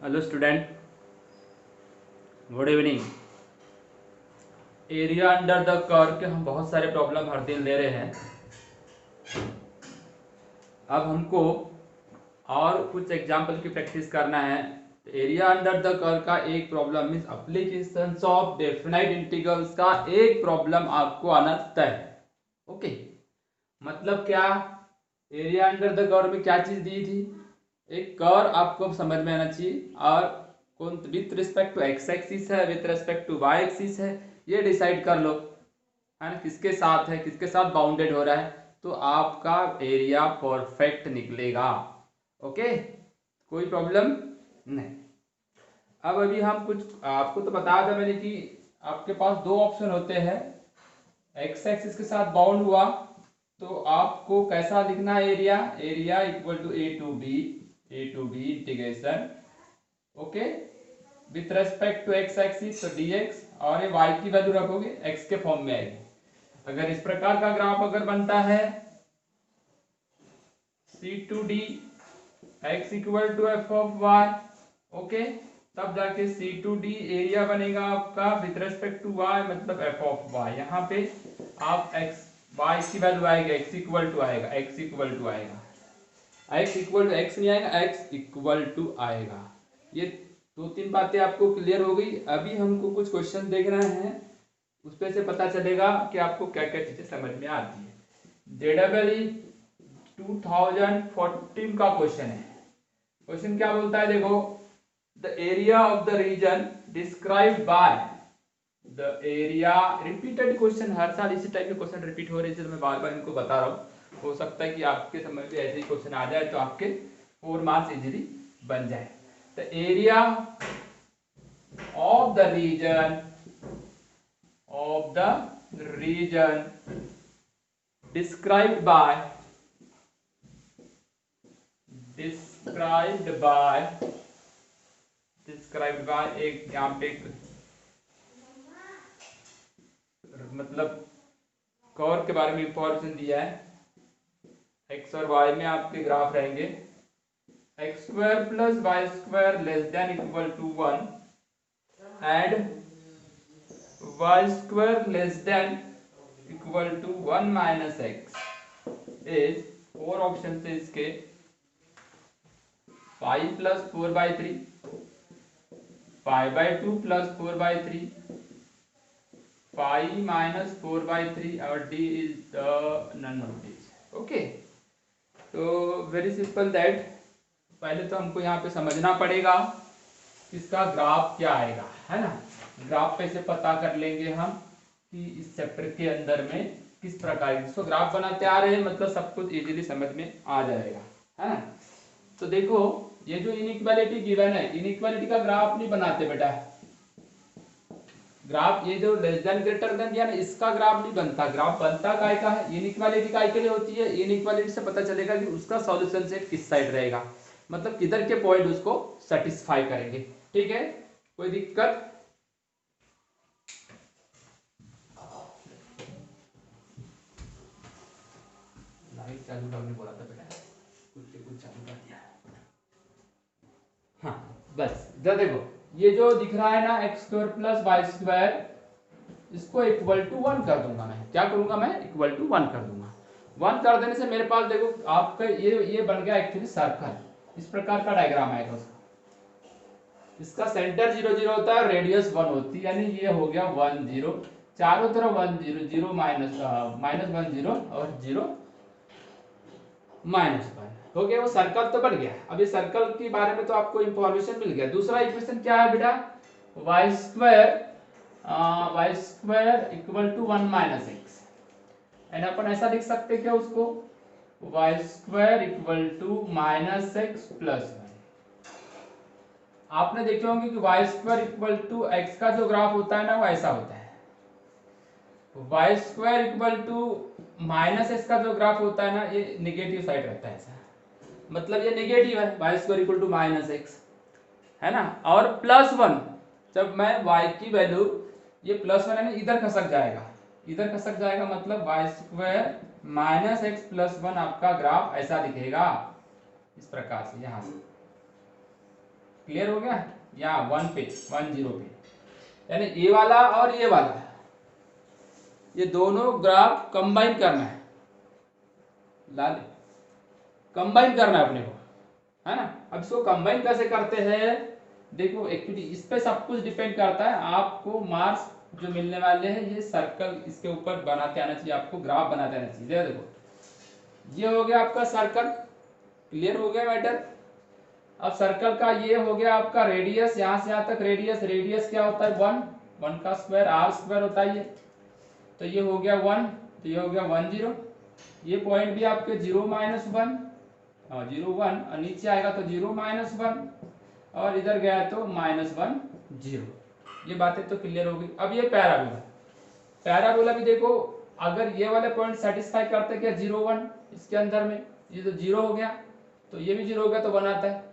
Hello student, good evening. Area under the curve के हम बहुत सारे प्रॉब्लम हर दिन ले रहे हैं। अब हमको और कुछ एग्जाम्पल की प्रैक्टिस करना है। एरिया अंडर द कर्व का एक problem means applications of definite integrals का एक प्रॉब्लम आपको आना तय है। ओके, मतलब क्या? एरिया अंडर द कर्व में क्या चीज दी थी? एक कर्व आपको समझ में आना चाहिए और कौन with respect to x axis है, with respect to y axis है, ये डिसाइड कर लो, है ना। किसके साथ है, किसके साथ बाउंडेड हो रहा है, तो आपका एरिया परफेक्ट निकलेगा। ओके, कोई प्रॉब्लम नहीं। अब अभी हम कुछ आपको तो बताया था मैंने कि आपके पास दो ऑप्शन होते हैं। एक्स एक्सिस के साथ बाउंड हुआ तो आपको कैसा लिखना है? Area area equal to A to B integration, okay, with respect to x axis तो dx, और ये y की वैल्यू रखोगे x के फॉर्म में आएगी। अगर इस प्रकार का ग्राफ अगर बनता है C2D x equal to F of y, okay, तब जाके C2D एरिया बनेगा आपका विथ रेस्पेक्ट टू y, मतलब एफ ऑफ y। यहाँ पे आप x y की वैल्यू आएगा, x इक्वल टू आएगा, x इक्वल टू आएगा, x इक्वल टू x नहीं आएगा, x इक्वल टू आएगा। ये दो तीन बातें आपको क्लियर हो गई। अभी हमको कुछ क्वेश्चन देखना है, उस पे से पता चलेगा कि आपको क्या क्या चीजें समझ में आती है। जेडबलई 2014 का क्वेश्चन है। क्वेश्चन क्या बोलता है? देखो, the area of the region described by the area. Repeated question, हर साल इसी टाइप के क्वेश्चन रिपीट हो रहे हैं, मैं बार बार इनको बता रहा हूँ। हो सकता है कि आपके समझ में ऐसे ही क्वेश्चन आ जाए तो आपके 4 मार्क्स इजीली बन जाए। The area of the region described by एक यहाँ पे मतलब कर्व के बारे में इंफॉर्मेशन दिया है। एक्स और वाई में आपके ग्राफ रहेंगे, X square plus Y square less than equal to 1 and Y square less than equal to 1 minus X is, 4 option से इसके 5 प्लस 4/3, 5/2 प्लस 4/3, 5 माइनस 4/3 और d is the none of this. Okay, तो very simple that. पहले तो हमको यहाँ पे समझना पड़ेगा इसका ग्राफ क्या आएगा, है ना। ग्राफ पे से पता कर लेंगे हम कि इस चैप्टर के अंदर में किस प्रकार जिसको ग्राफ बनाते आ रहे हैं, मतलब सब कुछ इजीली समझ में आ जाएगा, है ना। तो देखो, ये जो इनइक्वालिटी गिवन है, इनइक्वालिटी का ग्राफ नहीं बनाते बेटा। ग्राफ ये जो लेस देन ग्रेटर देन दिया ना, इसका ग्राफ नहीं बनता। ग्राफ बनता काय का है? इनइक्वालिटी काय के लिए होती है। इनइक्वालिटी से पता चलेगा कि उसका सॉल्यूशन सेट किस साइड रहेगा, मतलब किधर के पॉइंट उसको सेटिस्फाई करेंगे। ठीक है, कोई दिक्कत? लाइट चालू करने बोला था बेटा, कुछ चालू कर दिया। हाँ, बस जरा देखो, ये जो दिख रहा है ना X square plus Y square, इसको इक्वल टू 1 कर दूंगा। मैं क्या करूंगा? मैं इक्वल टू 1 कर दूंगा। 1 कर देने से मेरे पास देखो आपका ये बन गया एक्चुअली सर्कल। इस प्रकार का डायग्राम आएगा उसका। इसका सेंटर 0 0 होता है, रेडियस 1 होती है, यानी ये हो गया 1 0, चारों तरफ 1 0 0 माइनस 1 0 और 0 -1 हो गया। वो सर्कल तो बन गया। अब ये सर्कल के बारे में तो आपको इंफॉर्मेशन मिल गया। दूसरा इक्वेशन क्या है बेटा? Y square equal to 1 minus x, and अपन ऐसा लिख सकते क्या उसको? Y square equal to minus x plus 1। आपने देखे होंगे कि y square equal to x का जो ग्राफ होता है ना, वो ऐसा होता है। Y square equal to minus X का जो ग्राफ होता है ना, ये नेगेटिव साइड रहता है ऐसा, मतलब ये नेगेटिव है। Y square equal to minus X, है ना। और प्लस 1, जब मैं y की वैल्यू, ये प्लस 1 है ना, इधर खसक जाएगा, इधर खसक जाएगा, मतलब Y square minus x plus 1 आपका ग्राफ ऐसा दिखेगा, इस प्रकार से। यहां से क्लियर हो गया? यहाँ 1 पे 10 पे, यानी ये वाला और ये वाला, ये दोनों ग्राफ कंबाइन करना है, लाल कंबाइन करना है अपने को, है ना। अब इसको कंबाइन कैसे करते हैं, देखो एक्चुअली इस पे सब कुछ डिपेंड करता है। आपको मार्क्स जो मिलने वाले हैं ये सर्कल इसके ऊपर बनाते आना चाहिए, आपको ग्राफ बनाते आना चाहिए। देखो ये हो गया आपका सर्कल, क्लियर हो गया मैटर। अब सर्कल का ये हो गया आपका रेडियस, यहाँ से यहाँ तक रेडियस, रेडियस क्या होता है 1 का स्क्वायर आर स्क्वायर होता है ये, तो ये हो गया 1, तो ये हो गया 10। ये पॉइंट भी आपके 0 -1 0 1 और नीचे आएगा तो 0 -1 और इधर गया तो -1 0। ये बातें तो क्लियर हो गई। अब ये पैराबोला, पैराबोला भी देखो अगर ये वाले पॉइंट सेटिस्फाई करते क्या 0 1 इसके अंदर में, ये तो 0 हो गया तो ये भी 0 हो गया तो बनाता है,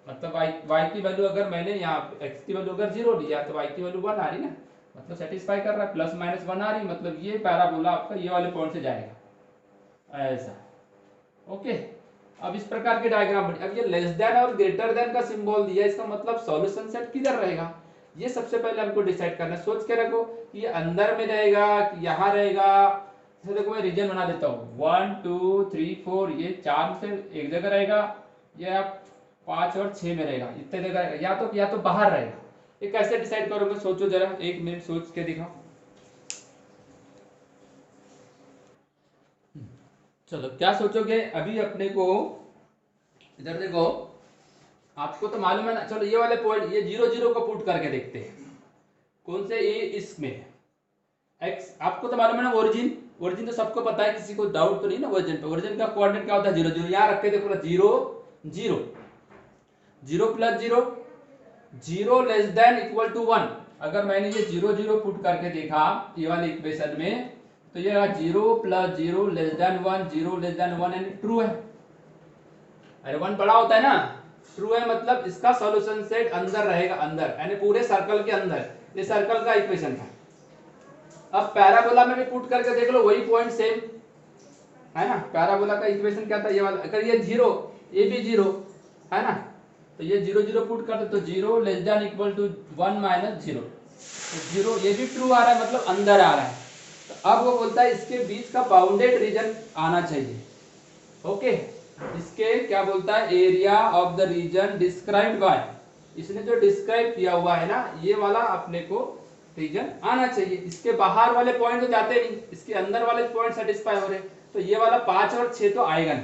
मतलब y की वैल्यू अगर मैंने यहाँ x की वैल्यू अगर 0 लिया तो y की वैल्यू 1 आ रही ना, मतलब सेटिस्फाई कर रहा है, प्लस माइनस 1 आ रही, मतलब ये पैराबोला आपका ये वाले पॉइंट से जाएगा ऐसा। ओके, अब इस प्रकार के डायग्राम बने। अब ये लेस देन और ग्रेटर देन का सिंबल दिया, इसका मतलब सॉल्यूशन सेट किधर रहेगा, ये सबसे पहले हमको डिसाइड करना है। सोच के रखो कि ये अंदर में रहेगा कि यहाँ रहेगा। जैसे देखो मैं रीजन बना देता हूँ 1 2 3 4, ये 4 से एक जगह रहेगा, ये आप 5 और 6 में रहेगा, इतने जगह रहेगा, या तो बाहर रहेगा। ये कैसे डिसाइड करोगे, सोचो जरा, 1 मिनट सोच के दिखाओ। चलो क्या सोचोगे अभी अपने को, इधर देखो आपको तो मालूम है ना। चलो ये वाले पॉइंट ये 0 0 को पुट करके देखते हैं, कौन से ये इसमें x, आपको तो मालूम है ना ओरिजिन, ओरिजिन तो सबको पता है, किसी को डाउट तो नहीं ना ओरिजिन पे। ओरिजिन का कोऑर्डिनेट क्या होता है 0 0, यहाँ रख के देखो 0 0 0 + 0 0 लेस देन इक्वल टू 1। अगर मैंने ये 0 0 पुट करके देखा ये वाले इक्वेशन में तो ये 0 + 0 लेस देन 1, 0 लेस देन 1 यानी ट्रू है। अरे 1 बड़ा होता है ना, ट्रू है मतलब इसका सॉल्यूशन सेट अंदर रहेगा, अंदर यानी पूरे सर्कल के अंदर। ये सर्कल का इक्वेशन था। अब पैराबोला में भी पुट करके देख लो, वही पॉइंट सेम है ना। पैराबोला का इक्वेशन क्या था ये वाला, अगर ये 0 ये भी 0 है ना, तो ये 0 0 पुट करते तो 0 लेस देन इक्वल टू 1 - 0, तो 0 ये भी ट्रू आ रहा है मतलब अंदर आ रहा है। तो अब वो बोलता है इसके बीच का बाउंडेड रीजन आना चाहिए। ओके, इसके क्या बोलता है, area of the region described by, इसने जो डिस्क्राइब किया हुआ है ना ये वाला अपने को रीजन आना चाहिए। इसके बाहर वाले पॉइंट तो जाते नहीं, इसके अंदर वाले पॉइंट सेटिस्फाई हो रहे, तो ये वाला 5 और 6 तो आएगा नहीं,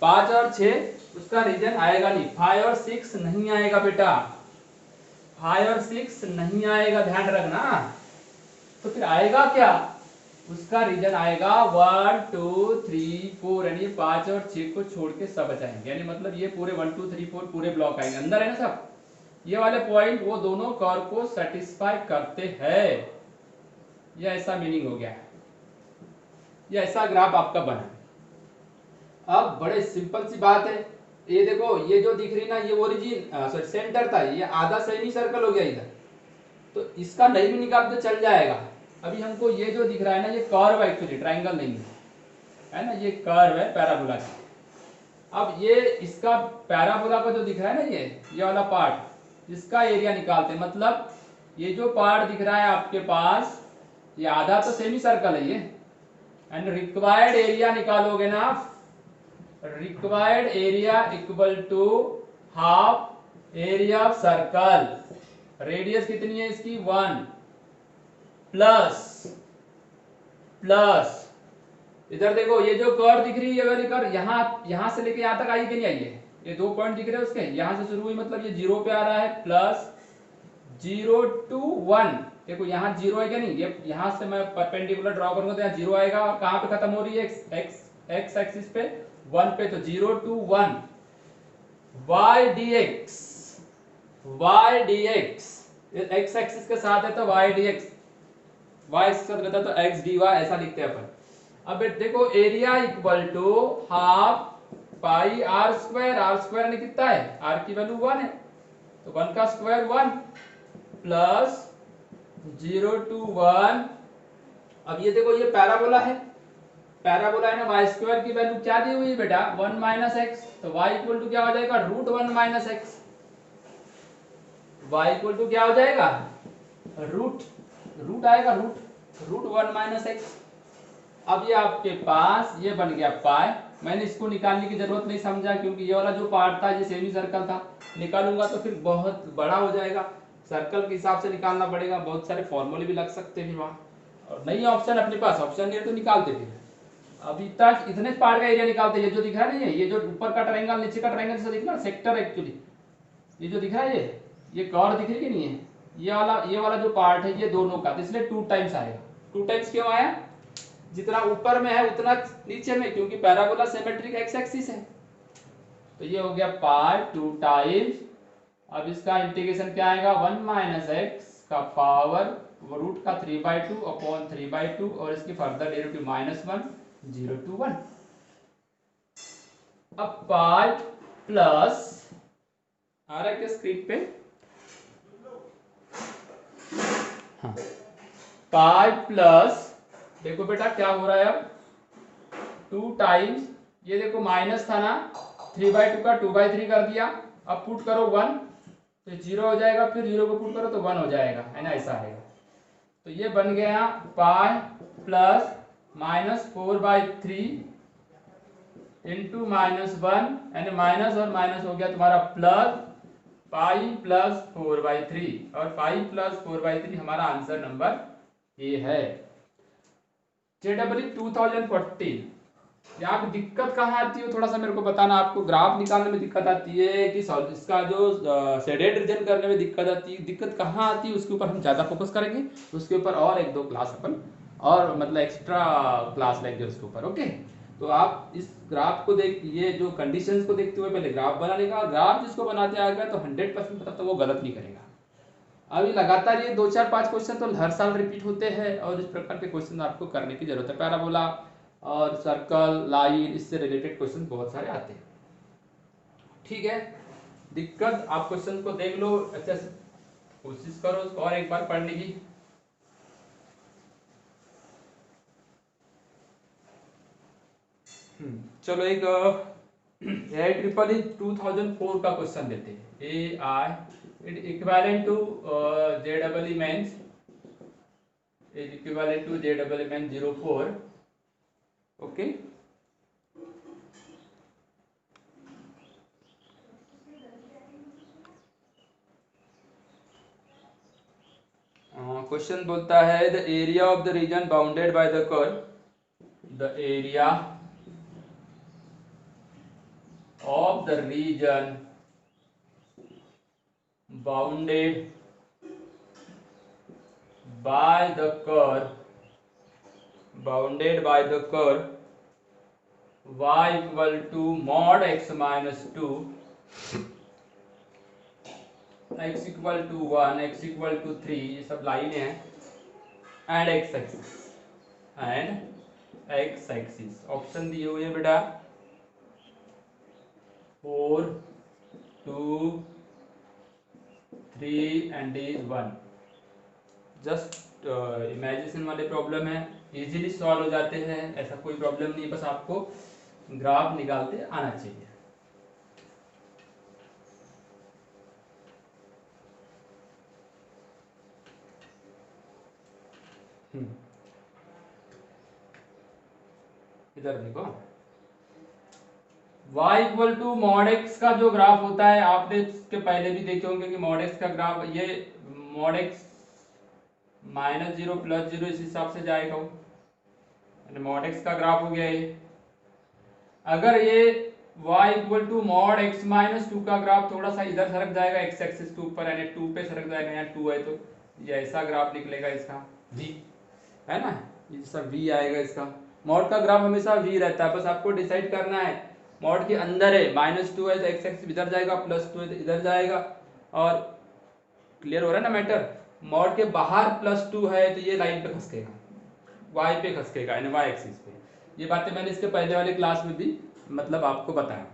5 और 6 उसका रीजन आएगा नहीं। 5 और 6 नहीं आएगा बेटा, 5 और 6 नहीं आएगा, ध्यान रखना। तो फिर आएगा क्या, उसका रीजन आएगा 1 2 3 4, यानी 5 और 6 को छोड़ के सब बचाएंगे, यानी मतलब ये पूरे 1 2 3 4 पूरे ब्लॉक आएंगे, अंदर है ना सब। ये वाले पॉइंट वो दोनों कर्व को सेटिस्फाई करते हैं, ये ऐसा मीनिंग हो गया है। ये ऐसा ग्राफ आपका बना। अब बड़े सिंपल सी बात है, ये देखो ये जो दिख रही ना ये ओरिजिन सॉरी सेंटर था, ये आधा सेमी सर्कल हो गया इधर, तो इसका नहीं भी निकाल तो चल जाएगा। अभी हमको ये जो दिख रहा है ना ये कर्व है, एक्चुअली ट्रायंगल नहीं है ना, ये कर्व है पैराबोला का। अब ये इसका पैराबोला का जो दिख रहा है ना ये वाला पार्ट, इसका एरिया निकालते हैं। मतलब ये जो पार्ट दिख रहा है आपके पास, ये आधा तो सेमी सर्कल है ये, एंड रिक्वायर्ड एरिया निकालोगे ना आप, required area equal to half area of circle. Radius कितनी है इसकी 1 प्लस इधर देखो ये जो कर्व दिख रही है ये वाली कर्व यहां से लेके यहां तक आई कि नहीं आई है, ये 2 पॉइंट दिख रहे हैं उसके, यहां से शुरू हुई मतलब ये 0 पे आ रहा है, प्लस 0 to 1। देखो यहाँ 0 है क्या नहीं, ये यहां से मैं परपेंडिकुलर ड्रॉ करूंगा तो यहाँ 0 आएगा, और कहां पे खत्म हो रही है एक्स एक्सिस पे 1 पे, तो 0 to 1 y dx x axis के साथ है तो y dx, y एक्सिस के साथ रहता तो x dy, ऐसा लिखते हैं अपन। अब देखो area equal to half pi R square ने कितना है, r की वैल्यू 1 है तो 1 का स्क्वायर 1 प्लस 0 to 1। अब ये देखो ये पैराबोला है, पैराबोला है ना, y स्क्वायर की वैल्यू क्या दी हुई है बेटा 1 - x, तो y इक्वल टू क्या हो जाएगा √1 - x। y इक्वल टू क्या हो जाएगा, रूट रूट आएगा, रूट 1 माइनस एक्स। अब ये आपके पास ये बन गया पाई। मैंने इसको निकालने की जरूरत नहीं समझा, क्योंकि ये वाला जो पार्ट था ये सेमी सर्कल था, निकालूंगा तो फिर बहुत बड़ा हो जाएगा, सर्कल के हिसाब से निकालना पड़ेगा, बहुत सारे फॉर्मूले भी लग सकते हैं वहाँ, और नहीं ऑप्शन अपने पास, ऑप्शन नहीं है तो निकालते फिर। अभी तक इतने पार्ट का एरिया निकालते, ये जो दिख रहा है नहीं है, ये जो ऊपर का ट्रायंगल नीचे का ट्रायंगल जैसा दिख रहा है सेक्टर, एक्चुअली ये जो दिख रहा है ये कर्व दिख रही है कि नहीं है, ये वाला जो पार्ट है ये दोनों का, तो इसलिए 2 टाइम्स आएगा। 2 टाइम्स क्यों आया, जितना ऊपर में है उतना नीचे में, क्योंकि पैराबोला सिमेट्रिक एक्स एक्सिस है। तो ये हो गया पाई 2 टाइम्स। अब इसका इंटीग्रेशन क्या आएगा, 1 माइनस एक्स का पावर रूट का 3/2 अपॉन 3/2, और इसकी फर्दर डेरिवेटिव -1 0 to 1। अब पाई प्लस आ रहा है क्या स्क्रीन पे, हाँ, पाई प्लस, देखो बेटा क्या हो रहा है, अब 2 टाइम्स, ये देखो माइनस था ना, 3/2 का 2/3 कर दिया, अब पुट करो 1 तो 0 हो जाएगा, फिर 0 को पुट करो तो 1 हो जाएगा, है ना, ऐसा आएगा। तो ये बन गया पाई प्लस -4/3 इंटू -1, यानी माइनस और माइनस हो गया तुम्हारा प्लस, पाई प्लस 4/3, और पाई प्लस 4/3 हमारा आंसर नंबर ए है। JEE 2014। यहाँ पे दिक्कत कहाँ आती है थोड़ा सा मेरे को बताना, आपको ग्राफ निकालने में दिक्कत आती है कि इसका जो शेडेड रीजन करने में दिक्कत आती है, दिक्कत कहाँ आती है उसके ऊपर हम ज्यादा फोकस करेंगे, उसके ऊपर और 1-2 क्लास अपन और मतलब एक्स्ट्रा क्लास लेंगे उसके ऊपर, ओके। तो आप इस ग्राफ को देख, ये जो कंडीशंस को देखते हुए पहले ग्राफ बनाने का, ग्राफ जिसको बनाते आ गया तो 100% तब तो वो गलत नहीं करेगा। अभी लगातार ये 2-4-5 क्वेश्चन तो हर साल रिपीट होते हैं, और इस प्रकार के क्वेश्चन आपको करने की जरूरत है। पैराबोला और सर्कल, लाइन, इससे रिलेटेड क्वेश्चन बहुत सारे आते हैं, ठीक है। दिक्कत, आप क्वेश्चन को देख लो अच्छे से, कोशिश करो उसको और एक बार पढ़ने की। चलो एक AIEEE 2004 का क्वेश्चन देते हैं। AI equivalent to JEE mains is equivalent to JEE mains 04, okay. Question बोलता है the area of the region bounded by the curve, the area of the region bounded by the curve y equal to mod x minus 2, x equal to 1, x equal to 3, ये सब लाइनें हैं, and x axis option दिए हुए बेटा 4, 2, 3 and D is 1। Just imagination वाले problem है, easily solve हो जाते हैं, ऐसा कोई प्रॉब्लम नहीं, बस आपको ग्राफ निकालते आना चाहिए। इधर देखो, y equal to mod x का जो ग्राफ होता है, आपने इसके पहले भी देखे होंगे कि मॉड x का ग्राफ, ये मॉड x -0 +0 इस हिसाब से जाएगा, मॉड x का ग्राफ हो गया ये। अगर ये y equal to mod x -2 का ग्राफ थोड़ा सा इधर सरक जाएगा, x एक्सिस के ऊपर, यानी 2 पे सरक जाएगा, यहाँ 2 है तो ये ऐसा ग्राफ निकलेगा इसका v, है ना, ये सब v आएगा इसका। मॉड का ग्राफ हमेशा v रहता है, बस आपको डिसाइड करना है मॉड के अंदर है -2 है तो x एक्सिस इधर जाएगा, +2 है तो इधर जाएगा, और क्लियर हो रहा है ना मैटर। मॉड के बाहर +2 है तो ये लाइन पे खसकेगा, y पे खसकेगा, यानी y एक्सिस पे। ये बातें मैंने इसके पहले वाले क्लास में भी मतलब आपको बताया।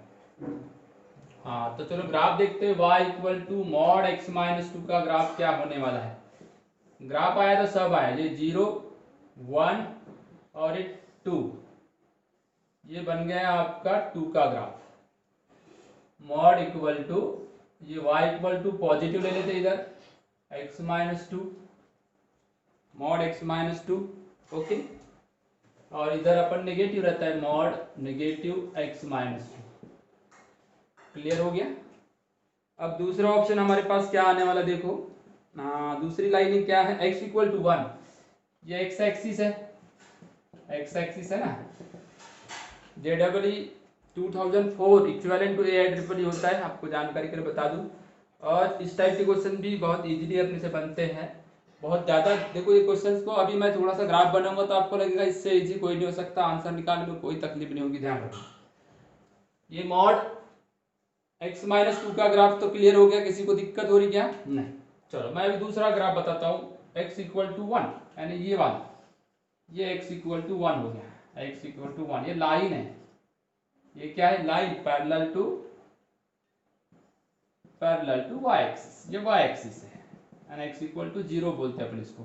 हाँ तो चलो ग्राफ देखते हैं, y equal to mod x -2 का ग्राफ क्या होने वाला है। ग्राफ आया तो सब आया, ये 0, 1 और ये 2, ये बन गया आपका 2 का ग्राफ। मॉड इक्वल टू ये y इक्वल टू पॉजिटिव ले लेते इधर x minus two mod x minus two, okay, और इधर अपन नेगेटिव रहता है mod negative x minus two. Clear हो गया। अब दूसरा ऑप्शन हमारे पास क्या आने वाला देखो, दूसरी लाइन क्या है, x इक्वल टू 1, ये x एक्सिस है, x एक्सिस है ना, JEE 2004 इक्विवेलेंट टू AIEEE होता है, आपको जानकारी के लिए बता दूं। और इस टाइप के क्वेश्चन भी बहुत इजीली अपने से बनते हैं, बहुत ज़्यादा। देखो ये क्वेश्चंस को अभी मैं थोड़ा सा ग्राफ बनाऊंगा तो आपको लगेगा इससे इजी कोई नहीं हो सकता, आंसर निकालने में कोई तकलीफ नहीं होगी, ध्यान रखो। ये मॉड x माइनस टू का ग्राफ तो क्लियर हो गया, किसी को दिक्कत हो रही क्या? नहीं। चलो मैं अभी दूसरा ग्राफ बताता हूँ, x इक्वल टू 1, यानी ये वाला, ये x इक्वल टू 1 हो गया, x इक्वल टू 1, ये लाइन है, ये क्या है, line parallel to y axis, ये y एक्सिस है, एंड x इक्वल टू 0 बोलते हैं अपन इसको,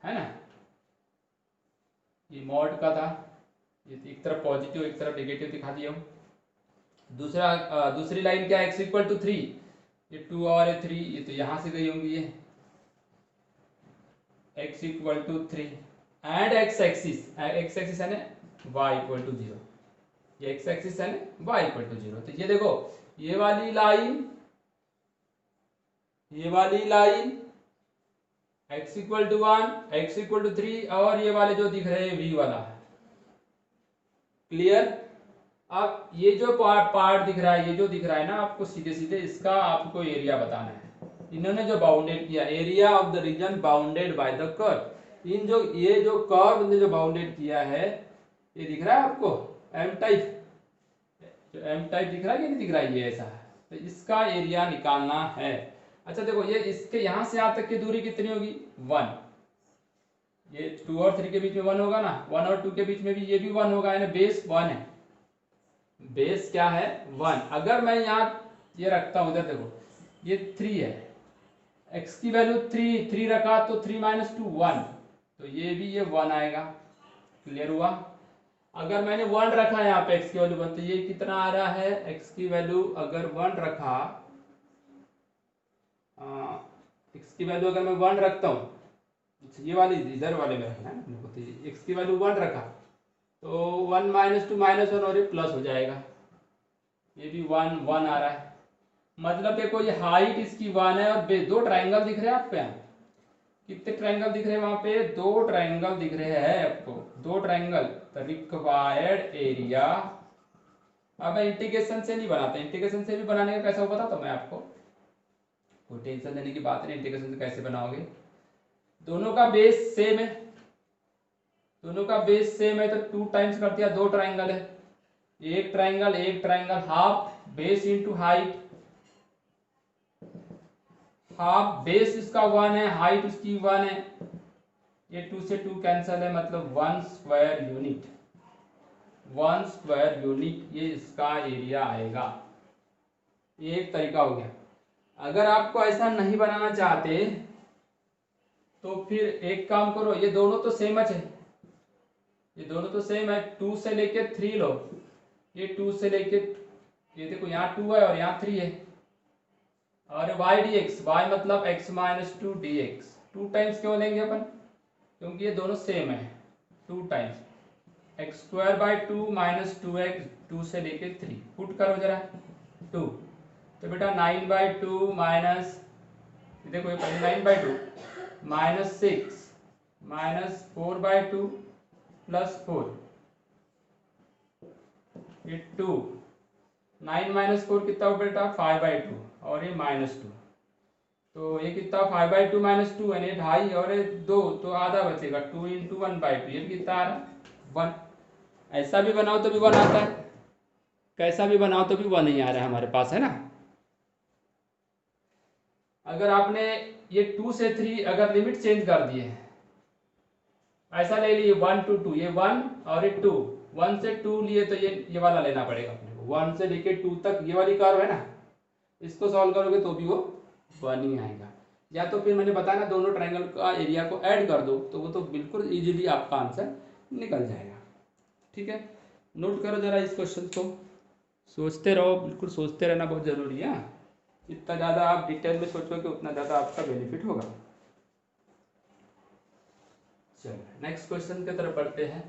है ना। ये मॉड का था, ये एक तरफ पॉजिटिव एक तरफ नेगेटिव दिखा दिया हूँ। दूसरी लाइन क्या है, x इक्वल टू 3, ये 2 और 3, ये तो यहाँ से गई होंगी, ये x equal to 3 and x axis है ना y इक्वल टू 0, ये x एक्सिस है ना y इक्वल टू 0। तो ये देखो ये वाली line x equal to 1, x equal to 3, और ये वाले जो दिख रहे हैं v वाला, क्लियर। अब ये जो पार्ट दिख रहा है, ये जो दिख रहा है ना आपको, सीधे सीधे इसका आपको एरिया बताना है। इन्होंने जो बाउंडेड किया, area of the region bounded by the curve, ये जो कर्व ने जो बाउंडेड किया है, ये दिख रहा है आपको एम टाइप, जो एम टाइप दिख रहा है कि नहीं दिख रहा है, ये ऐसा है, तो इसका एरिया निकालना है। अच्छा देखो ये इसके यहाँ से यहाँ तक की दूरी कितनी होगी, 1, ये 2 और 3 के बीच में 1 होगा ना, 1 और 2 के बीच में भी ये भी 1 होगा, यानी बेस 1 है, बेस क्या है 1। अगर मैं यहाँ ये रखता हूँ, इधर देखो ये 3 है, x की वैल्यू 3 रखा तो 3 माइनस 2 1, तो ये भी ये 1 आएगा, क्लियर हुआ। अगर मैंने 1 रखा यहाँ पे x की वैल्यू 1, तो ये कितना आ रहा है, x की वैल्यू अगर 1 रखा, x की वैल्यू अगर मैं 1 रखता हूँ, ये वाली इधर वाले में रखना है, तो x की वैल्यू 1 रखा तो 1 माइनस 2 माइनस 1 और ये प्लस हो जाएगा, ये भी 1 1 आ रहा है। मतलब देखो ये हाइट इसकी 1 है, और दो ट्राइंगल दिख रहे हैं आपको यहाँ, कितने ट्राइंगल दिख रहे हैं वहां पे, 2 ट्राइंगल दिख रहे हैं आपको, 2 ट्राइंगल, रिक्वायर्ड एरिया। अब मैं इंटीग्रेशन से नहीं बनाता, इंटीग्रेशन से भी बनाने का कैसा हो बताता हूं मैं आपको, कोई टेंशन लेने की बात नहीं, इंटीग्रेशन से कैसे बनाओगे। दोनों का बेस सेम है, दोनों का बेस सेम है, तो 2 टाइम्स कर दिया, 2 ट्राइंगल है, एक triangle half base into height, half base इसका 1 है, हाइट इसकी 1 है, ये 2 से 2 कैंसल है, मतलब 1 स्क्वायर यूनिट, 1 स्क्वायर यूनिट ये इसका एरिया आएगा। ये एक तरीका हो गया। अगर आपको ऐसा नहीं बनाना चाहते तो फिर एक काम करो, ये दोनों तो सेम है, ये दोनों तो सेम है, 2 से लेके 3 लो, ये 2 से लेके, ये देखो यहाँ 2 है और यहाँ 3 है, और y dx, y मतलब x माइनस 2 dx, 2 टाइम्स क्यों लेंगे अपन, क्योंकि ये दोनों सेम है, 2 times x square by 2 minus 2x, 2 से लेके 3, पुट करो जरा 2, तो बेटा 9 बाई 2 माइनस, देखो ये पहले 9 by 2 minus 6 minus 4 by 2 plus 4, ये 2, 9 माइनस 4 कितना हो बेटा 5 बाई 2, और ये माइनस 2, तो ये कितना 5 बाई 2 माइनस 2 यानी 2.5, और ये 2 तो आधा बचेगा, 2 इंटू 1 बाई 2, ये कितना आ रहा है 1। ऐसा भी बनाओ तो भी 1 आता है, कैसा भी बनाओ तो भी 1 ही आ रहा है हमारे पास, है ना। अगर आपने ये 2 से 3 अगर लिमिट चेंज कर दिए, ऐसा ले लिए 1 to 2, ये 1 और ये 2, 1 से 2 लिए तो ये वाला लेना पड़ेगा अपने को, 1 से लेके 2 तक ये वाली कर्व है ना, इसको सॉल्व करोगे तो भी वो 1 ही आएगा। या तो फिर मैंने बताया ना, दोनों ट्राइंगल का एरिया को ऐड कर दो तो वो तो बिल्कुल इजीली आपका आंसर निकल जाएगा। ठीक है, नोट करो जरा इस क्वेश्चन को, सोचते रहो, बिल्कुल सोचते रहना बहुत जरूरी है। जितना ज़्यादा आप डिटेल में सोचोगे उतना ज़्यादा आपका बेनिफिट होगा। चलो नेक्स्ट क्वेश्चन की तरफ बढ़ते हैं।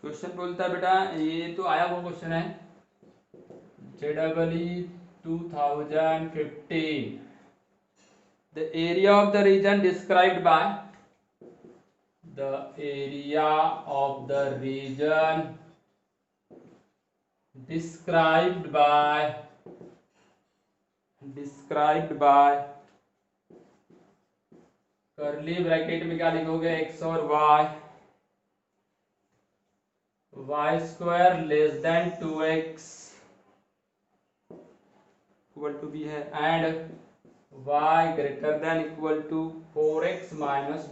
क्वेश्चन बोलता है बेटा, ये तो आया वो क्वेश्चन है JEE 2015, the area of the region described by the area of the region described by curly bracket में क्या लिखोगे, x और y square less than 2x equal to भी है and y greater than equal to 4x minus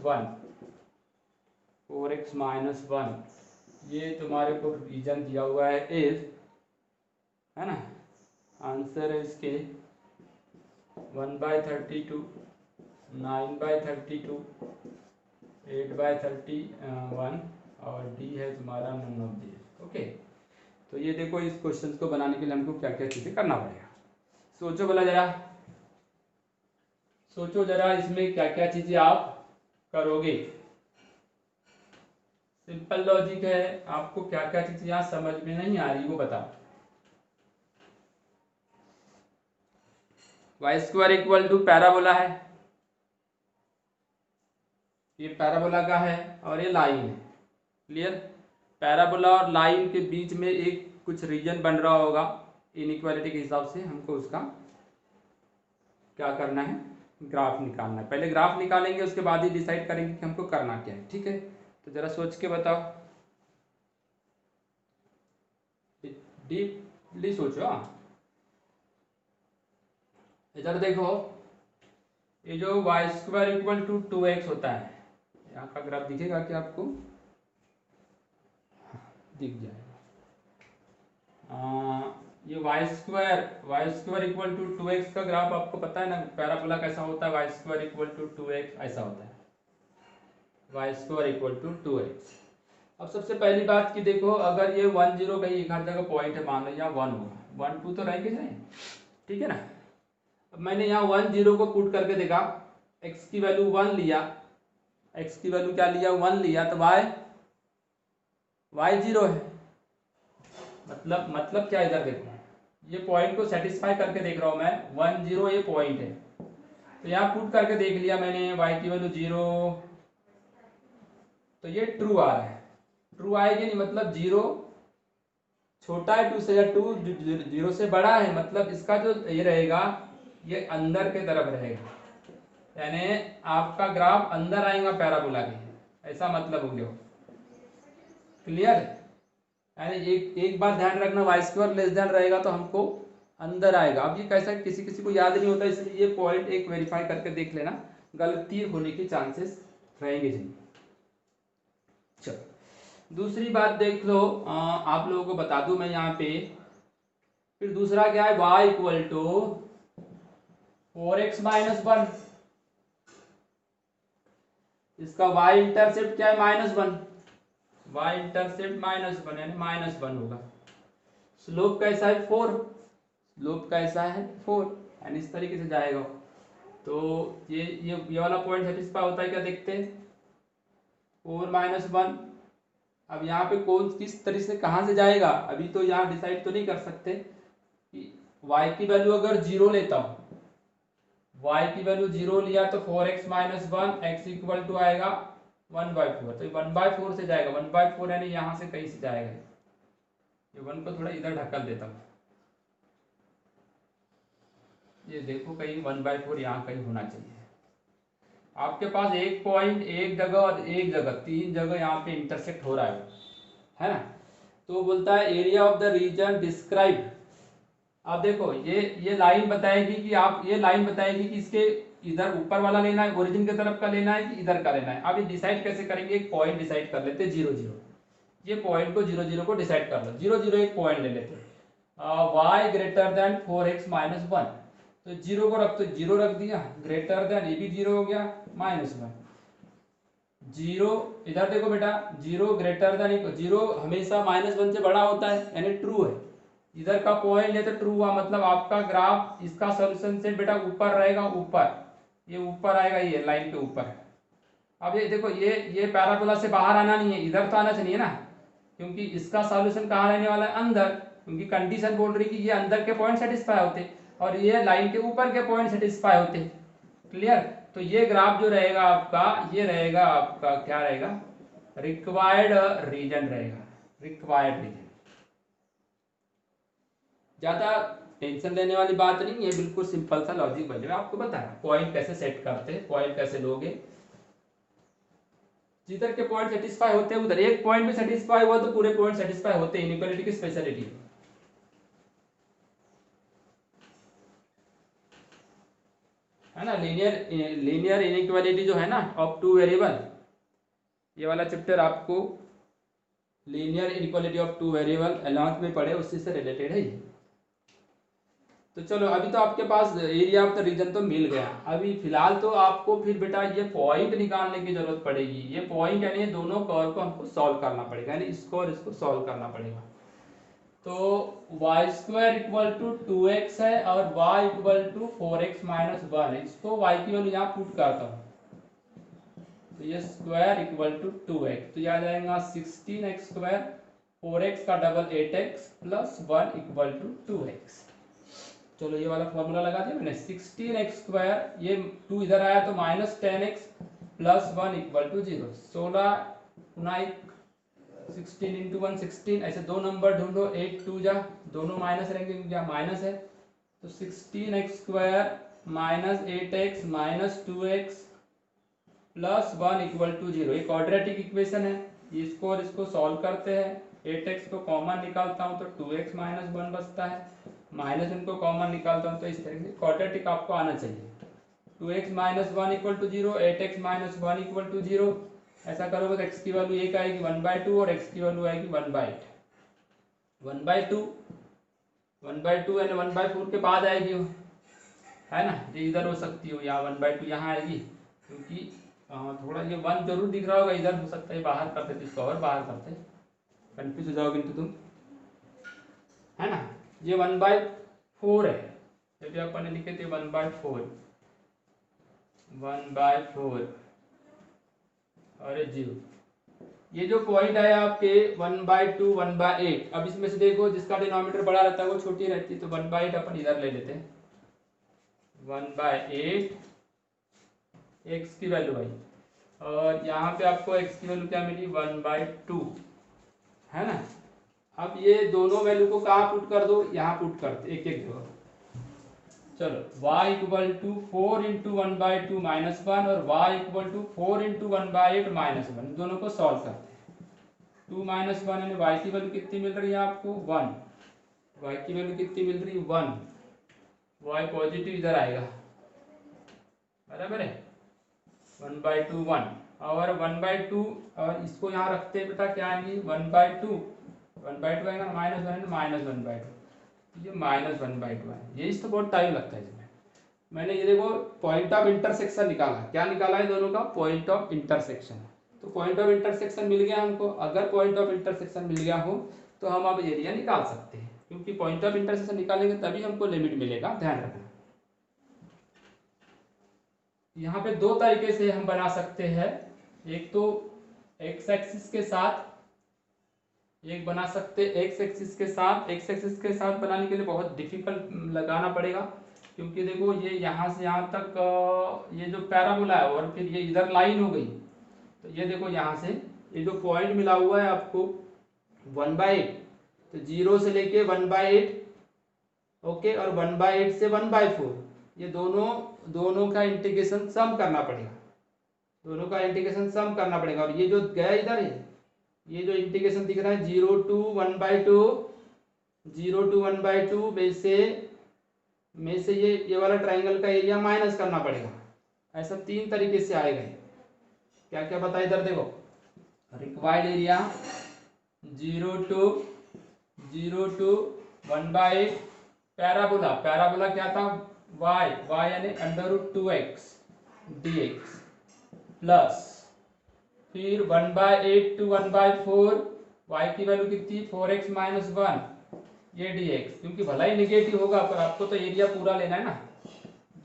1 ये तुम्हारे को reason दिया हुआ है इज, है ना। आंसर है इसके 1/32, 9/32, 8/31 और डी है तुम्हारा नन ऑफ दी। ओके, तो ये देखो इस क्वेश्चन को बनाने के लिए हमको क्या क्या चीजें करना पड़ेगा। सोचो भला जरा, सोचो जरा इसमें क्या क्या चीजें आप करोगे। सिंपल लॉजिक है, आपको क्या क्या चीजें यहाँ समझ में नहीं आ रही वो बताओ। Y square equal to parabola है, ये पैराबोला का है और ये लाइन है, क्लियर। पैराबोला और लाइन के बीच में एक कुछ रीजन बन रहा होगा, इनइक्वालिटी के हिसाब से हमको उसका क्या करना है, ग्राफ निकालना है। पहले ग्राफ निकालेंगे उसके बाद ही डिसाइड करेंगे कि हमको करना क्या है, ठीक है। तो जरा सोच के बताओ, डीपली सोचो। इधर देखो, ये जो Y square equal to 2x होता है, यहाँ का ग्राफ दिखेगा क्या आपको, दिख जाएगा। ये Y square equal to 2x का ग्राफ आपको पता है ना, पैराबोला कैसा होता है, Y square equal to 2x ऐसा होता है, Y square equal to 2x। अब सबसे पहली बात कि देखो, अगर ये 1 0 कहीं एक हर जगह पॉइंट है, मान लो यहाँ 1 होगा, 1 2 तो रहेंगे नहीं, ठीक है ना। अब मैंने यहाँ 1 0 को पुट करके देखा, x की वैल्यू 1 लिया, x की वैल्यू क्या लिया, 1 लिया, तो y 0 है। मतलब क्या, इधर देखो, ये पॉइंट को सेटिस्फाई करके देख रहा हूं मैं, 1 0 ये पॉइंट है, तो यहाँ पुट करके देख लिया मैंने, y की वैल्यू 0, तो ये ट्रू आ रहा है। ट्रू आएगी नहीं, मतलब 0 छोटा है 2 से, या 2 0 से बड़ा है, मतलब इसका जो ये रहेगा ये अंदर के तरफ रहेगा, यानी आपका ग्राफ अंदर आएगा पैराबोला के, ऐसा मतलब हो गया, क्लियर। यानी एक बात ध्यान रखना, वाई स्क्वायर लेस देन रहेगा तो हमको अंदर आएगा। अब ये कैसा किसी किसी को याद नहीं होता, इसलिए ये पॉइंट एक वेरीफाई करके देख लेना, गलती होने के चांसेस रहेंगे जी। चलो दूसरी बात देख लो, आप लोगों को बता दूं मैं यहाँ पे, फिर दूसरा क्या है, y equal to 4x minus 1, इसका y इंटरसेप्ट क्या है, -1, y इंटरसेप्ट -1 यानी -1 होगा। स्लोप कैसा है, 4, स्लोप कैसा है 4, यानी इस तरीके से जाएगा। तो ये वाला पॉइंट सेटिस्फाई होता है क्या, देखते हैं, 4 -1। अब यहाँ पे कौन किस तरीके से कहाँ से जाएगा, अभी तो यहाँ डिसाइड तो नहीं कर सकते कि y की वैल्यू अगर 0 लेता हूँ, y की वैल्यू 0 लिया तो 4x minus 1, x equal to आएगा 1/4, तो 1/4 से जाएगा, 1/4 यानी यहाँ से कहीं से जाएगा, ये 1 को थोड़ा इधर ढकल देता हूँ, ये देखो कहीं 1/4 यहाँ कहीं होना चाहिए। आपके पास एक पॉइंट एक जगह और एक जगह, 3 जगह यहाँ पे इंटरसेक्ट हो रहा है ना। तो बोलता है area of the region describe. आप देखो ये लाइन बताएगी कि आप, ये लाइन बताएगी कि इसके इधर ऊपर वाला लेना है, ओरिजिन की तरफ का लेना है कि इधर का लेना है। आप ये डिसाइड कैसे करेंगे, एक पॉइंट डिसाइड कर लेते हैं 0 0, ये पॉइंट को 0 0 को डिसाइड कर लो, 0 0 एक पॉइंट ले लेते हैं, Y greater than 4x minus one, तो जीरो को रख, तो जीरो रख दिया, ग्रेटर देन ये भी जीरो हो गया, माइनस वन, जीरो इधर देखो बेटा, जीरो ग्रेटर देन, जीरो हमेशा माइनस वन से बड़ा होता है यानी ट्रू है, इधर का पॉइंट है तो ट्रू हुआ, मतलब आपका ग्राफ इसका सोल्यूशन से बेटा ऊपर रहेगा, ऊपर ये ऊपर आएगा, ये लाइन के ऊपर। अब ये देखो, ये पैराबोला से बाहर आना नहीं है, इधर तो आना चाहिए ना, क्योंकि इसका सॉल्यूशन कहाँ रहने वाला है, अंदर, क्योंकि कंडीशन बोल रही कि ये अंदर के पॉइंट सेटिस्फाई होते और ये लाइन के ऊपर के पॉइंट सेटिस्फाई होते। क्लियर? तो ये ग्राफ जो रहेगा आपका, ये रहेगा आपका, क्या रहेगा, रिक्वायर्ड रीजन रहेगा, रिक्वायर्ड रीजन। ज्यादा टेंशन लेने वाली बात नहीं है, बिल्कुल सिंपल सा लॉजिक बन जाएगा, आपको बताया पॉइंट कैसे सेट करते हैं, पॉइंट कैसे लोगे, जिधर के पॉइंट सेटिस्फाई होते हैं उधर, एक पॉइंट भी सेटिस्फाई हुआ तो पूरे पॉइंट सेटिस्फाई होते हैं, इनइक्वालिटी की स्पेशलिटी है ना। लीनियर इनइक्वालिटी जो है ना ऑफ टू वेरिएबल, ये वाला चैप्टर आपको linear inequality of two variable 11th में पढ़े, उसी से रिलेटेड है ये। तो चलो, अभी तो आपके पास एरिया ऑफ द रीजन तो मिल गया, अभी फिलहाल तो आपको फिर बेटा ये पॉइंट निकालने की जरूरत पड़ेगी, ये पॉइंट यानी दोनों कर्व को हमको सॉल्व करना पड़ेगा, यानी इसको और इसको सॉल्व करना पड़ेगा। तो Y square equal to 2x है और y equal to 4x minus one है, इसको y की वैल्यू यहाँ पुट करता हूँ, तो ये स्क्वायर इक्वल टू 2x, तो यह आ जाएगा 16x स्क्वायर, 4x का double 8x plus 1 equal to 2x। चलो ये वाला फॉर्मूला लगा दिया मैंने, 16x स्क्वायर, ये 2 इधर आया तो minus 10x plus 1 equal to 0, 16 16 into 1 16, ऐसे दो नंबर ढूंढो, 8 2 जा, दोनों माइनस रहेंगे क्योंकि यहाँ माइनस है, तो 16x square minus 8x minus 2x plus 1 equal to 0, एक क्वाड्रेटिक इक्वेशन है, इसको और इसको सॉल्व करते हैं, 8x को कॉमन निकालता हूँ तो 2x माइनस 1 बचता है, माइनस इनको कॉमन निकालता हूँ तो इस तरह से क्वाड्रेटिक आपको आना चाहिए, 2x minus 1 equal to 0, 8x minus 1 equal to 0, ऐसा करोगे तो x की वैल्यू एक आएगी 1/2 और x की वैल्यू आएगी 1/8, 1/2 1/2 यानी 1/4 के बाद आएगी वो, है ना, ये इधर हो सकती हो, यहाँ 1/2 यहाँ आएगी, क्योंकि थोड़ा ये 1 जरूर दिख रहा होगा, इधर हो सकता है बाहर करते तो इसको और बाहर करते, कंफ्यूज हो जाओगे तो तुम, है ना, ये 1/4 है, जब अपन ने लिखे थे 1/4 और 0, ये जो पॉइंट है आपके 1/2 1/8, अब इसमें से देखो जिसका डिनोमिनेटर बड़ा रहता है वो छोटी रहती है, तो 1/8 अपन इधर ले लेते हैं, 1/8 x की वैल्यू आई, और यहाँ पे आपको x की वैल्यू क्या मिली 1/2, है ना। अब ये दोनों वैल्यू को कहाँ पुट कर दो, यहाँ पुट करते एक एक जगह, चलो y equal to 4 into 1/2 minus 1 और y equal to 4 into 1/8 minus 1, दोनों को सॉल्व करते हैं, 2 माइनस 1 यानी y की वैल्यू कितनी मिल रही है आपको 1, y की वैल्यू कितनी मिल रही है 1, y पॉजिटिव इधर आएगा, बराबर है, 1/2 1 और 1/2 और इसको यहाँ रखते हैं बेटा, क्या आएंगी 1/2 आएगा माइनस 1 ये -1/2 है, ये इसको बहुत टाइम लगता है इसमें, मैंने ये देखो पॉइंट ऑफ इंटरसेक्शन निकाला, क्या निकाला है दोनों का पॉइंट ऑफ इंटरसेक्शन, तो पॉइंट ऑफ इंटरसेक्शन मिल गया हमको, अगर पॉइंट ऑफ इंटरसेक्शन मिल गया हो तो हम अब एरिया निकाल सकते हैं, क्योंकि पॉइंट ऑफ इंटरसेक्शन निकालेंगे तभी हमको लिमिट मिलेगा, ध्यान रखना। यहाँ पे दो तरीके से हम बना सकते हैं, एक तो एक्स एक्सिस के साथ, एक बना सकते एक्स एक्सिस के साथ, एक्स एक्सिस के साथ बनाने के लिए बहुत डिफिकल्ट लगाना पड़ेगा, क्योंकि देखो ये यहाँ से यहाँ तक ये जो पैराबोला है और फिर ये इधर लाइन हो गई, तो ये देखो यहाँ से ये जो पॉइंट मिला हुआ है आपको 1/8, तो 0 से लेके 1/8, ओके, और 1/8 से 1/4, ये दोनों का इंटीग्रेशन सम करना पड़ेगा, दोनों का इंटीग्रेशन सम करना पड़ेगा, और ये जो गया इधर है, ये जो इंटीग्रेशन दिख रहा है 0 to 1/2 में से ये वाला ट्राइंगल का एरिया माइनस करना पड़ेगा, ऐसा 3 तरीके से आएगा, क्या क्या बताया इधर देखो, required area 0 to 1/8 parabola, parabola क्या था, y यानी √2x dx प्लस फिर 1/8 to 1/4 y की वैल्यू कितनी 4x - 1 ये dx, क्योंकि भला ही निगेटिव होगा पर आपको तो एरिया पूरा लेना है ना।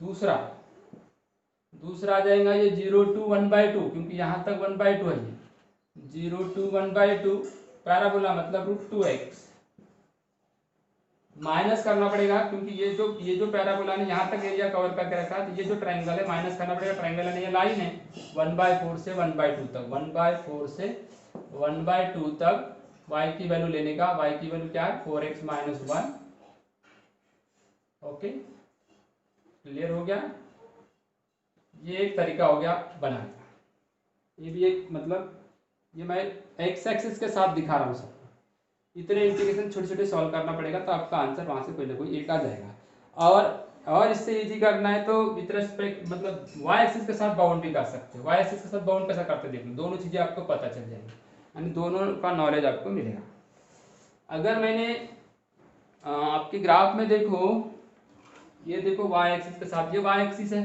दूसरा आ जाएगा ये 0 to 1/2, क्योंकि यहाँ तक 1/2 है, ये 0 to 1/2 पैराबोला मतलब √2x माइनस करना पड़ेगा, क्योंकि ये जो पैराबोला ने यहाँ तक एरिया कवर करके रखा है, तो ये जो ट्रायंगल है माइनस करना पड़ेगा। ट्रायंगल है ये लाइन है 1/4 से 1/2 तक, 1/4 से 1/2 तक y की वैल्यू लेने का। y की वैल्यू क्या है 4x - 1। ओके, क्लियर हो गया। ये एक तरीका हो गया बनाने का। ये भी एक मतलब ये मैं x एक्सिस के साथ दिखा रहा हूँ सब। इतने इंटीग्रेशन छोटे छोटे सॉल्व करना पड़ेगा तो आपका आंसर वहां से कोई ना कोई एक आ जाएगा। और इससे इजी करना है तो विद रिस्पेक्ट मतलब y एक्सिस के साथ बाउंड भी कर सकते हो। y एक्सिस के साथ बाउंड कैसा करते देख लो, दोनों चीजें आपको पता चल जाएंगी, यानी दोनों का नॉलेज आपको मिलेगा। अगर मैंने आपके ग्राफ में देखो, ये देखो y एक्सिस के साथ ये y एक्सिस है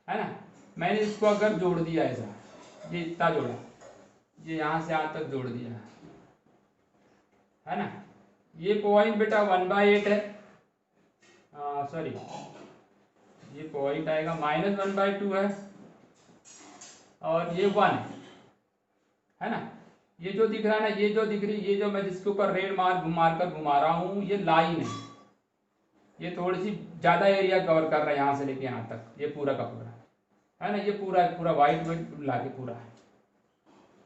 ना। मैंने इसको अगर जोड़ दिया ऐसा, ये इतना जोड़ा, ये यहाँ से यहाँ तक जोड़ दिया है ना। ये पॉइंट बेटा 1/8 है, सॉरी ये पॉइंट आएगा -1/2 है, और ये 1 है ना। ये जो दिख रहा है ना, ये जो दिख रही, ये जो मैं जिसके ऊपर रेड मार कर घुमा रहा हूँ, ये लाइन है, ये थोड़ी सी ज्यादा एरिया कवर कर रहा है यहाँ से लेके यहाँ तक, ये पूरा का पूरा है ना। ये पूरा वाइट लाके पूरा है,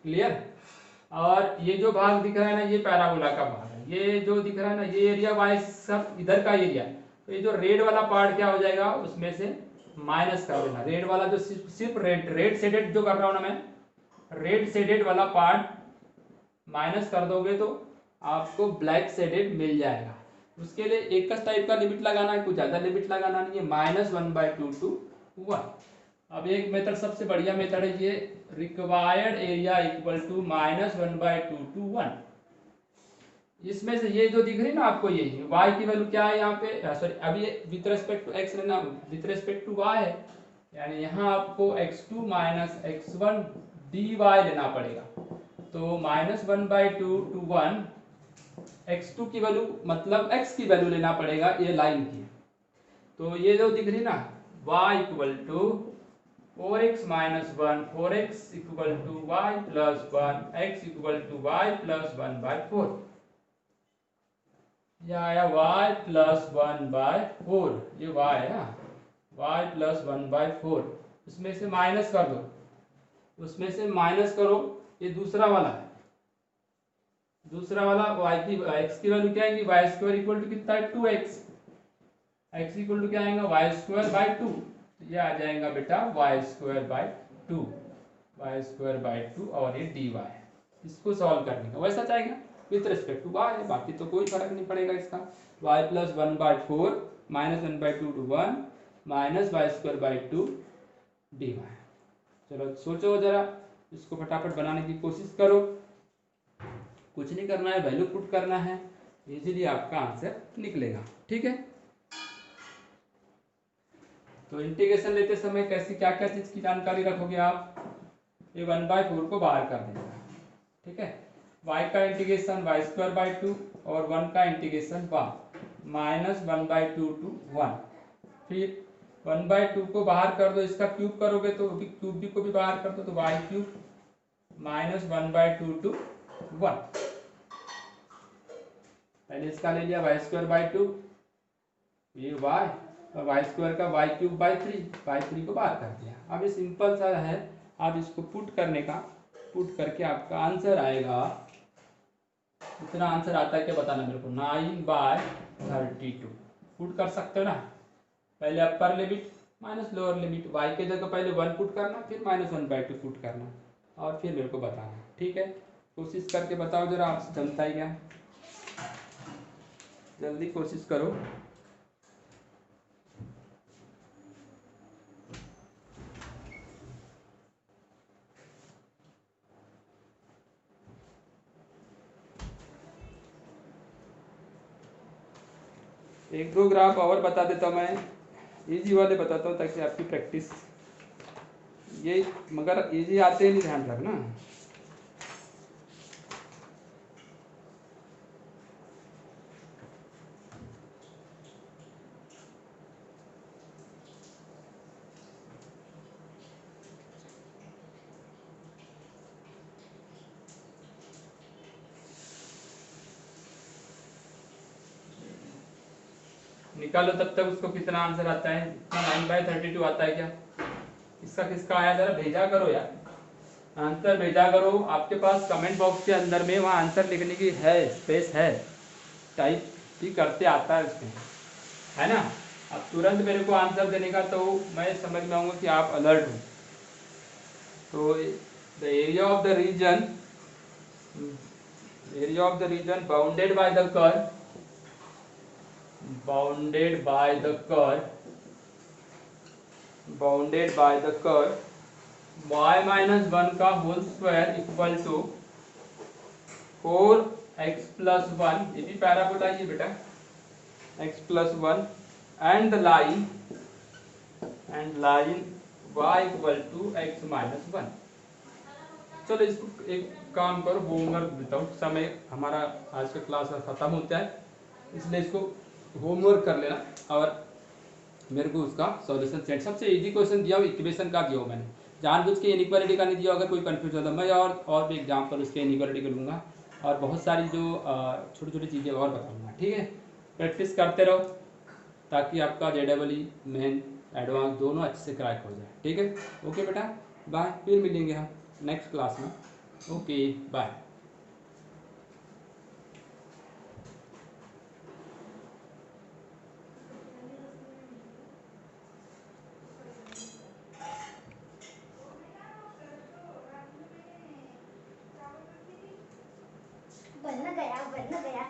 क्लियर। और ये जो भाग दिख रहा है ना, ये पैराबोला का भाग है। ये जो दिख रहा है ना, ये एरिया वाइज सब इधर का एरिया। तो ये जो रेड वाला पार्ट क्या हो जाएगा, उसमें से माइनस कर देना। रेड वाला जो सिर्फ रेड शेडेड जो कर रहा हूं ना मैं, रेड शेडेड वाला पार्ट माइनस कर दोगे तो आपको ब्लैक शेडेड मिल जाएगा। उसके लिए एक टाइप का लिमिट लगाना है, कुछ ज्यादा लिमिट लगाना नहीं है, -1/2 to 1। अब एक मेथड सबसे बढ़िया मेथड है ये, required area equal to -1/2 to 1। इसमें से ये जो दिख रही ना आपको, ये y की वैल्यू क्या है यहाँ पे, सॉरी अभी विथ रेस्पेक्ट टू x लेना, विथ रेस्पेक्ट टू y है, यानी यहाँ आपको x2 - x1 dy लेना पड़ेगा। तो -1/2 to 1 x2 की वैल्यू मतलब x की वैल्यू लेना पड़ेगा, ये लाइन की। तो ये जो दिख रही ना y equal to 4x - 1, 4x equal to y plus 1, x equal to y plus 1/4। ये आया y प्लस 1/4, ये y है ना, y प्लस 1/4। उसमें से माइनस कर दो, उसमें से माइनस करो, ये दूसरा वाला है, दूसरा वाला y की x की वैल्यू क्या आएगी, y² इक्वल टू कितना है 2x, x इक्वल टू क्या आएगा y²/2। ये आ जाएगा बेटा y²/2, y²/2 और ये dy। इसको सॉल्व करने का वैसा चाहेगा विथ रिस्पेक्ट टू y है, बाकी तो कोई फर्क नहीं पड़ेगा इसका। y plus 1/4 -1/2 to 1 -y²/2 dy। चलो सोचो जरा, इसको फटाफट बनाने की कोशिश करो, कुछ नहीं करना है, वैल्यू पुट करना है, इजीली आपका आंसर निकलेगा। ठीक है, तो इंटीग्रेशन लेते समय कैसी क्या क्या चीज की जानकारी रखोगे आप, ये 1/4 को बाहर कर देना। ठीक है, y का इंटीग्रेशन y²/2 और 1 का इंटीग्रेशन 1 -1/2 to 1। फिर 1/2 को बाहर कर दो, इसका क्यूब करोगे तो क्यूब भी को भी बाहर कर दो, तो y³ -1/2 to 1। पहले इसका ले लिया y²/2, ये y और y² का y³ को बाहर कर दिया। अब ये सिंपल सा है, आप इसको पुट करने का, पुट करके आपका आंसर आएगा, इतना आंसर आता है क्या बताना मेरे को, 9/32। पुट कर सकते हो ना, पहले upper limit minus lower limit, y के जगह पहले 1 पुट करना, फिर -1/2 पुट करना, और फिर मेरे को बताना। ठीक है, कोशिश करके बताओ जरा, आपसे जमता ही क्या, जल्दी कोशिश करो। एक दो ग्राफ और बता देता हूँ मैं, इजी वाले बताता हूँ ताकि आपकी प्रैक्टिस ये, मगर इजी आते ही नहीं, ध्यान रखना। निकालो तब तक उसको कितना आंसर आता है, इतना 9/32 आता है क्या? इसका किसका आया, जरा भेजा करो यार, आंसर भेजा करो। आपके पास कमेंट बॉक्स के अंदर में वहाँ आंसर लिखने की है, स्पेस है, टाइप भी करते आता है उसमें, है ना। अब तुरंत मेरे को आंसर देने का, तो मैं समझ में आऊँगा कि आप अलर्ट हो। तो the area of the region, area of the region bounded by the curve, bounded by the curve, bounded by the curve y minus 1 का whole square equal to 4x plus 1, ये भी पैराबोला ही है बेटा, x plus 1 and the line y equal to x minus 1। चलो इसको एक काम करो, होमवर्क देता हूँ, समय हमारा आज का क्लास खत्म होता है, इसलिए इसको होमवर्क कर लेना और मेरे को उसका सॉल्यूशन सेट, सबसे इजी क्वेश्चन दिया हो, इक्वेशन का दिया हो मैंने, जानबूझ के इनइक्वालिटी का नहीं दिया। अगर कोई कंफ्यूज होता मैं और भी एग्जाम्पल उसके इनइक्वालिटी का लूँगा और बहुत सारी जो छोटी छोटी चीज़ें और बताऊँगा, ठीक है। प्रैक्टिस करते रहो ताकि आपका JEE मेन एडवांस दोनों अच्छे से क्रैक हो जाए, ठीक है। ओके बेटा, बाय, फिर मिलेंगे हम नेक्स्ट क्लास में। Okay bye. बन गया।